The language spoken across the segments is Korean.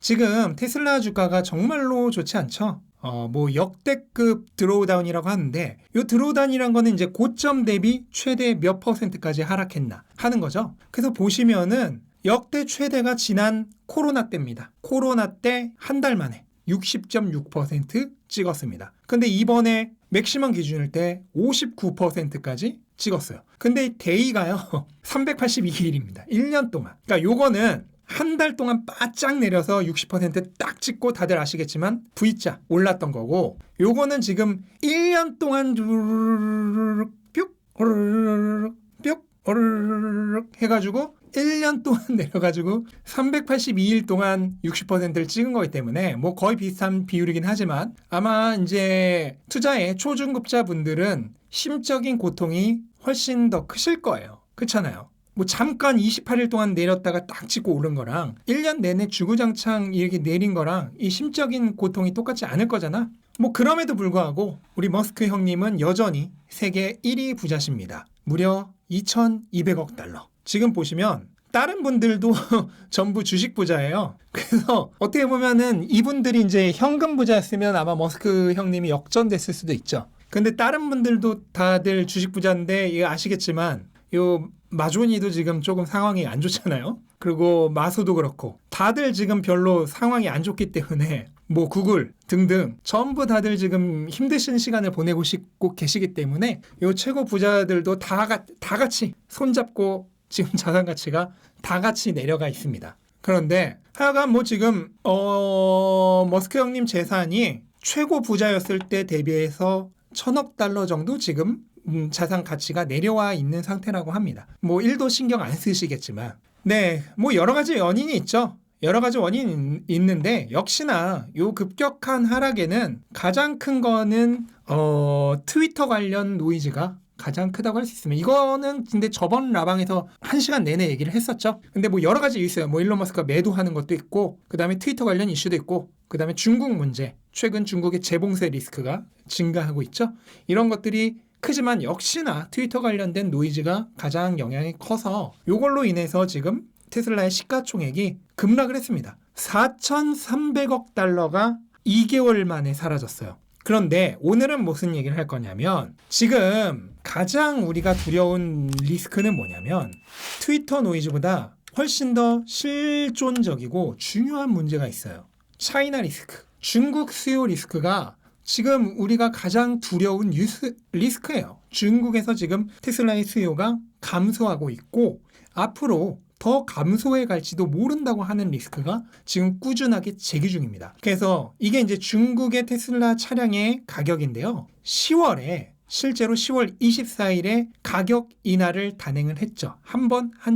지금 테슬라 주가가 정말로 좋지 않죠? 뭐 역대급 드로우다운이라고 하는데 이 드로우다운이란 거는 이제 고점 대비 최대 몇 %까지 하락했나 하는 거죠. 그래서 보시면은 역대 최대가 지난 코로나 때입니다. 코로나 때 한 달 만에 60.6% 찍었습니다. 근데 이번에 맥시멈 기준일 때 59%까지 찍었어요. 근데 데이가요 382일입니다. 1년 동안. 그러니까 요거는 한 달 동안 바짝 내려서 60%딱 찍고 다들 아시겠지만 V자 올랐던 거고, 요거는 지금 1년 동안 쭉 해가지고 1년 동안 내려가지고 382일 동안 60%를 찍은 거기 때문에 뭐 거의 비슷한 비율이긴 하지만 아마 이제 투자의 초중급자 분들은 심적인 고통이 훨씬 더 크실 거예요. 그렇잖아요. 뭐 잠깐 28일 동안 내렸다가 딱 찍고 오른 거랑 1년 내내 주구장창 이렇게 내린 거랑 이 심적인 고통이 똑같지 않을 거잖아. 뭐 그럼에도 불구하고 우리 머스크 형님은 여전히 세계 1위 부자십니다. 무려 2,200억 달러. 지금 보시면 다른 분들도 전부 주식 부자예요. 그래서 어떻게 보면은 이분들이 이제 현금 부자였으면 아마 머스크 형님이 역전됐을 수도 있죠. 근데 다른 분들도 다들 주식 부자인데 이거 아시겠지만 요 마조니도 지금 조금 상황이 안 좋잖아요. 그리고 마소도 그렇고 다들 지금 별로 상황이 안 좋기 때문에 뭐 구글 등등 전부 다들 지금 힘드신 시간을 보내고 싶고 계시기 때문에 요 최고 부자들도 다 같이 손잡고 지금 자산 가치가 다 같이 내려가 있습니다. 그런데 하여간 뭐 지금 머스크 형님 재산이 최고 부자였을 때 대비해서 1,000억 달러 정도 지금 자산 가치가 내려와 있는 상태라고 합니다. 뭐 1도 신경 안 쓰시겠지만 네, 뭐 여러 가지 원인이 있죠. 여러 가지 원인이 있는데 역시나 요 급격한 하락에는 가장 큰 거는 트위터 관련 노이즈가 가장 크다고 할 수 있습니다. 이거는 근데 저번 라방에서 1시간 내내 얘기를 했었죠. 근데 뭐 여러 가지 있어요. 뭐 일론 머스크가 매도하는 것도 있고, 그 다음에 트위터 관련 이슈도 있고, 그 다음에 중국 문제, 최근 중국의 재봉쇄 리스크가 증가하고 있죠. 이런 것들이 크지만 역시나 트위터 관련된 노이즈가 가장 영향이 커서 이걸로 인해서 지금 테슬라의 시가총액이 급락을 했습니다. 4,300억 달러가 2개월 만에 사라졌어요. 그런데 오늘은 무슨 얘기를 할 거냐면 지금 가장 우리가 두려운 리스크는 뭐냐면 트위터 노이즈보다 훨씬 더 실존적이고 중요한 문제가 있어요. 차이나 리스크, 중국 수요 리스크가 지금 우리가 가장 두려운 리스크예요. 중국에서 지금 테슬라의 수요가 감소하고 있고 앞으로 더 감소해 갈지도 모른다고 하는 리스크가 지금 꾸준하게 제기 중입니다. 그래서 이게 이제 중국의 테슬라 차량의 가격인데요. 10월에 실제로 10월 24일에 가격 인하를 단행을 했죠. 한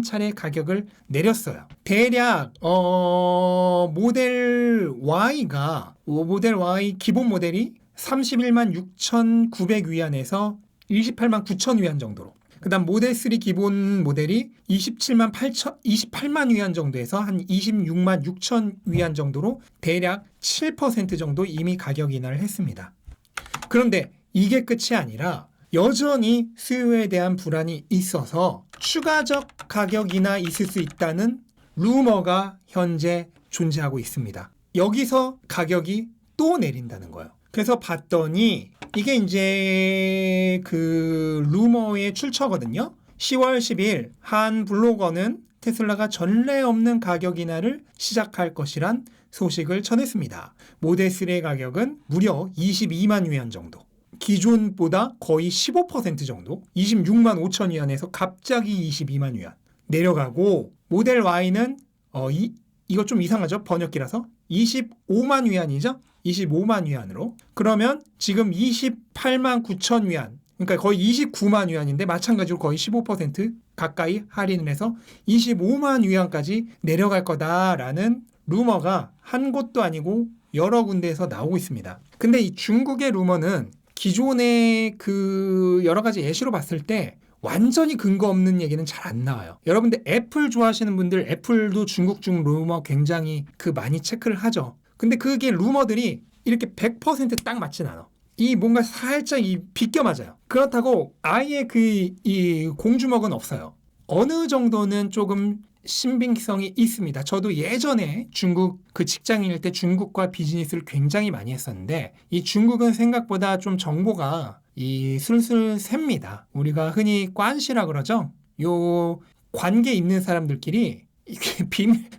차례 가격을 내렸어요. 대략 모델 Y 기본 모델이 31만 6,900위안에서 28만 9천 위안 정도로, 그 다음 모델 3 기본 모델이 28만 위안 정도에서 한 26만 6천 위안 정도로 대략 7% 정도 이미 가격 인하를 했습니다. 그런데 이게 끝이 아니라 여전히 수요에 대한 불안이 있어서 추가적 가격 인하 있을 수 있다는 루머가 현재 존재하고 있습니다. 여기서 가격이 또 내린다는 거예요. 그래서 봤더니 이게 이제 그 루머의 출처거든요. 10월 10일 한 블로거는 테슬라가 전례 없는 가격 인하를 시작할 것이란 소식을 전했습니다. 모델 3의 가격은 무려 22만 위안 정도. 기존보다 거의 15% 정도, 26만 5천 위안에서 갑자기 22만 위안 내려가고, 모델 Y는 이거 좀 이상하죠? 번역기라서 25만 위안이죠? 25만 위안으로. 그러면 지금 28만 9천 위안, 그러니까 거의 29만 위안인데 마찬가지로 거의 15% 가까이 할인을 해서 25만 위안까지 내려갈 거다라는 루머가 한 곳도 아니고 여러 군데에서 나오고 있습니다. 근데 이 중국의 루머는 기존의 그 여러 가지 예시로 봤을 때 완전히 근거 없는 얘기는 잘 안 나와요. 여러분들 애플 좋아하시는 분들, 애플도 중국 루머 굉장히 많이 체크를 하죠. 근데 그게 루머들이 이렇게 100% 딱 맞진 않아. 이 뭔가 살짝 비껴 맞아요. 그렇다고 아예 이 공주먹은 없어요. 어느 정도는 조금 신빙성이 있습니다. 저도 예전에 중국 그 직장인일 때 중국과 비즈니스를 굉장히 많이 했었는데 이 중국은 생각보다 좀 정보가 이 술술 셉니다. 우리가 흔히 관시라 그러죠. 요 관계 있는 사람들끼리 이게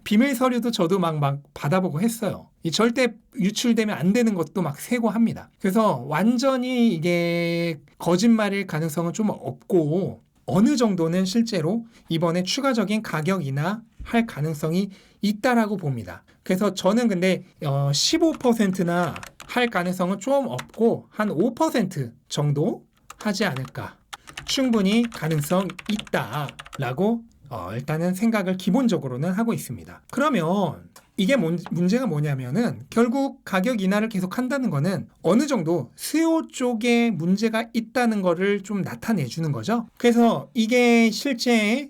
비밀 서류도 저도 막 받아보고 했어요. 이 절대 유출되면 안 되는 것도 막 세고 합니다. 그래서 완전히 이게 거짓말일 가능성은 좀 없고 어느 정도는 실제로 이번에 추가적인 가격 인하 할 가능성이 있다라고 봅니다. 그래서 저는 근데 15%나 할 가능성은 좀 없고 한 5% 정도 하지 않을까. 충분히 가능성 있다라고 일단은 생각을 기본적으로는 하고 있습니다. 그러면 이게 문제가 뭐냐면은 결국 가격 인하를 계속 한다는 거는 어느 정도 수요 쪽에 문제가 있다는 거를 좀 나타내 주는 거죠. 그래서 이게 실제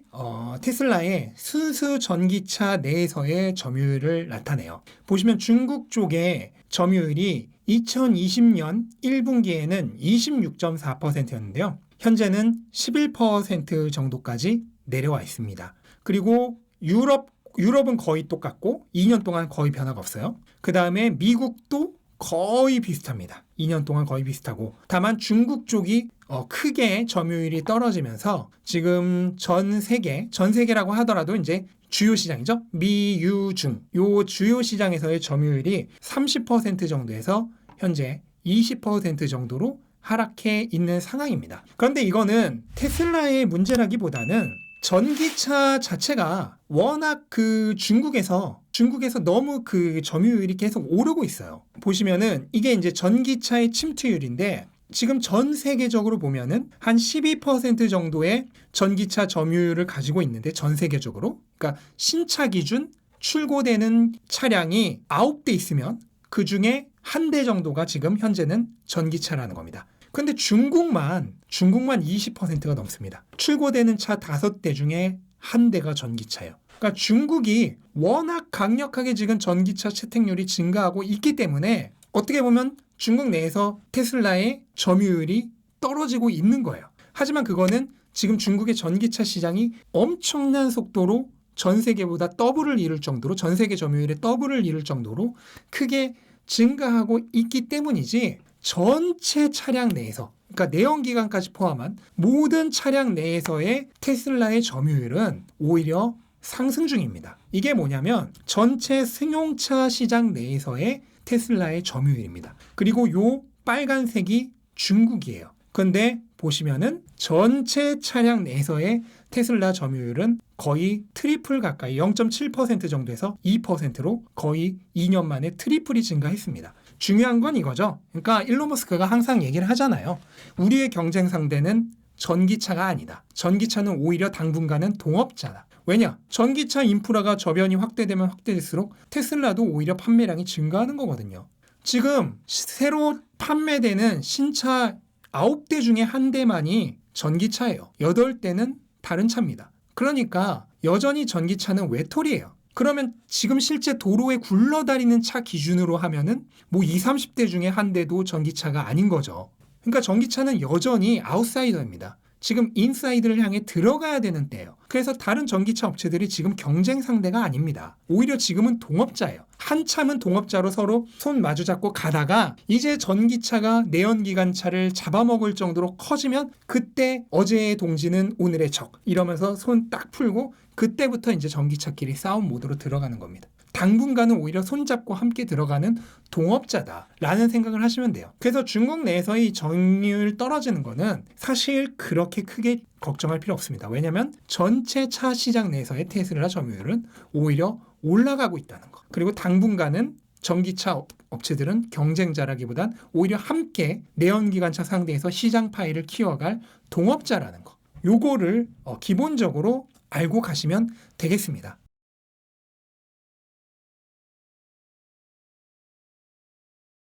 테슬라의 순수 전기차 내에서의 점유율을 나타내요. 보시면 중국 쪽의 점유율이 2020년 1분기에는 26.4%였는데요. 현재는 11% 정도까지 내려와 있습니다. 그리고 유럽은 거의 똑같고 2년 동안 거의 변화가 없어요. 그 다음에 미국도 거의 비슷합니다. 2년 동안 거의 비슷하고 다만 중국 쪽이 크게 점유율이 떨어지면서 지금 전 세계라고 하더라도 이제 주요 시장이죠. 미, 유, 중 요 주요 시장에서의 점유율이 30% 정도에서 현재 20% 정도로 하락해 있는 상황입니다. 그런데 이거는 테슬라의 문제라기보다는 전기차 자체가 워낙 그 중국에서 너무 그 점유율이 계속 오르고 있어요. 보시면은 이게 이제 전기차의 침투율인데 지금 전 세계적으로 보면은 한 12% 정도의 전기차 점유율을 가지고 있는데 전 세계적으로 그러니까 신차 기준 출고되는 차량이 9대 있으면 그 중에 한 대 정도가 지금 현재는 전기차라는 겁니다. 근데 중국만 20%가 넘습니다. 출고되는 차 5대 중에 한 대가 전기차예요. 그러니까 중국이 워낙 강력하게 지금 전기차 채택률이 증가하고 있기 때문에 어떻게 보면 중국 내에서 테슬라의 점유율이 떨어지고 있는 거예요. 하지만 그거는 지금 중국의 전기차 시장이 엄청난 속도로 전 세계보다 더블을 이룰 정도로 전 세계 점유율의 더블을 이룰 정도로 크게 증가하고 있기 때문이지 전체 차량 내에서 그러니까 내연기관까지 포함한 모든 차량 내에서의 테슬라의 점유율은 오히려 상승 중입니다. 이게 뭐냐면 전체 승용차 시장 내에서의 테슬라의 점유율입니다. 그리고 요 빨간색이 중국이에요. 그런데 보시면은 전체 차량 내에서의 테슬라 점유율은 거의 트리플 가까이 0.7% 정도에서 2%로 거의 2년 만에 트리플이 증가했습니다. 중요한 건 이거죠. 그러니까 일론 머스크가 항상 얘기를 하잖아요. 우리의 경쟁 상대는 전기차가 아니다. 전기차는 오히려 당분간은 동업자다. 왜냐? 전기차 인프라가 저변이 확대되면 확대될수록 테슬라도 오히려 판매량이 증가하는 거거든요. 지금 새로 판매되는 신차 9대 중에 한 대만이 전기차예요. 8대는 다른 차입니다. 그러니까 여전히 전기차는 외톨이에요. 그러면 지금 실제 도로에 굴러다니는 차 기준으로 하면은 뭐 20, 30대 중에 한 대도 전기차가 아닌 거죠. 그러니까 전기차는 여전히 아웃사이더입니다. 지금 인사이드를 향해 들어가야 되는 때예요. 그래서 다른 전기차 업체들이 지금 경쟁 상대가 아닙니다. 오히려 지금은 동업자예요. 한참은 동업자로 서로 손 마주잡고 가다가 이제 전기차가 내연기관차를 잡아먹을 정도로 커지면 그때 어제의 동지는 오늘의 적 이러면서 손 딱 풀고 그때부터 이제 전기차끼리 싸움 모드로 들어가는 겁니다. 당분간은 오히려 손잡고 함께 들어가는 동업자다라는 생각을 하시면 돼요. 그래서 중국 내에서의 점유율 떨어지는 거는 사실 그렇게 크게 걱정할 필요 없습니다. 왜냐하면 전체 차 시장 내에서의 테슬라 점유율은 오히려 올라가고 있다는 거. 그리고 당분간은 전기차 업체들은 경쟁자라기보단 오히려 함께 내연기관차 상대에서 시장 파이를 키워갈 동업자라는 거. 요거를 기본적으로 알고 가시면 되겠습니다.